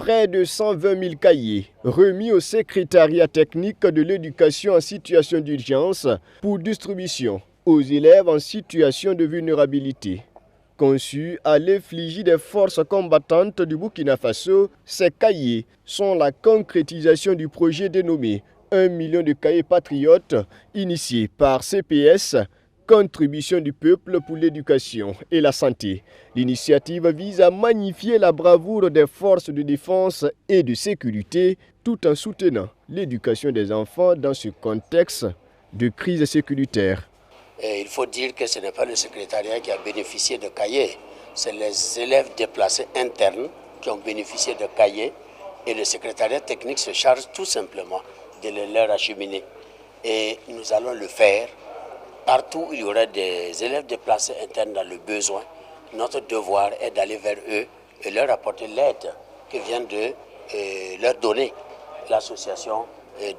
Près de 120 000 cahiers remis au secrétariat technique de l'éducation en situation d'urgence pour distribution aux élèves en situation de vulnérabilité. Conçus à l'effigie des forces combattantes du Burkina Faso, ces cahiers sont la concrétisation du projet dénommé 1 million de cahiers patriotes initié par CPS, Contribution du peuple pour l'éducation et la santé. L'initiative vise à magnifier la bravoure des forces de défense et de sécurité tout en soutenant l'éducation des enfants dans ce contexte de crise sécuritaire. Et il faut dire que ce n'est pas le secrétariat qui a bénéficié de cahiers, c'est les élèves déplacés internes qui ont bénéficié de cahiers et le secrétariat technique se charge tout simplement de les leur acheminer. Et nous allons le faire partout où il y aura des élèves déplacés internes dans le besoin. Notre devoir est d'aller vers eux et leur apporter l'aide que vient de leur donner l'association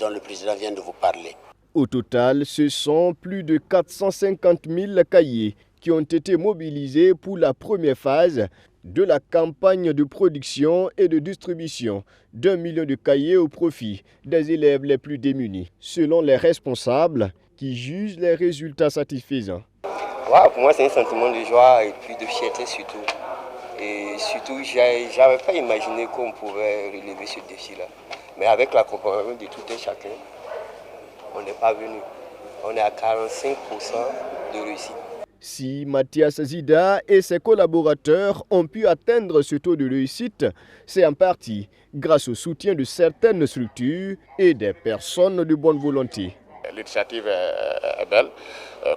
dont le président vient de vous parler. Au total, ce sont plus de 450 000 cahiers qui ont été mobilisés pour la première phase de la campagne de production et de distribution d'1 million de cahiers au profit des élèves les plus démunis, selon les responsables qui jugent les résultats satisfaisants. Wow, pour moi, c'est un sentiment de joie et puis de fierté surtout. Et surtout, je n'avais pas imaginé qu'on pouvait relever ce défi-là. Mais avec l'accompagnement de tout un chacun, on n'est pas venu. On est à 45% de réussite. Si Mathias Zida et ses collaborateurs ont pu atteindre ce taux de réussite, c'est en partie grâce au soutien de certaines structures et des personnes de bonne volonté. L'initiative est belle.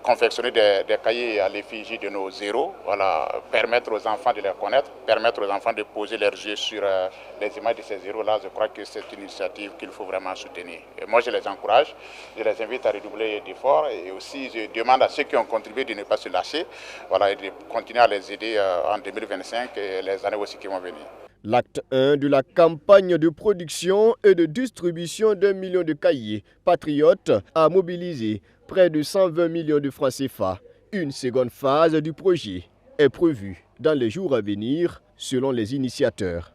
Confectionner des cahiers à l'effigie de nos héros, voilà, permettre aux enfants de les connaître, permettre aux enfants de poser leurs yeux sur les images de ces héros-là, je crois que c'est une initiative qu'il faut vraiment soutenir. Et moi, je les encourage, je les invite à redoubler d'efforts et aussi je demande à ceux qui ont contribué de ne pas se lâcher, voilà, et de continuer à les aider en 2025 et les années aussi qui vont venir. L'acte 1 de la campagne de production et de distribution d'1 million de cahiers patriotes a mobilisé près de 120 millions de francs CFA. Une seconde phase du projet est prévue dans les jours à venir selon les initiateurs.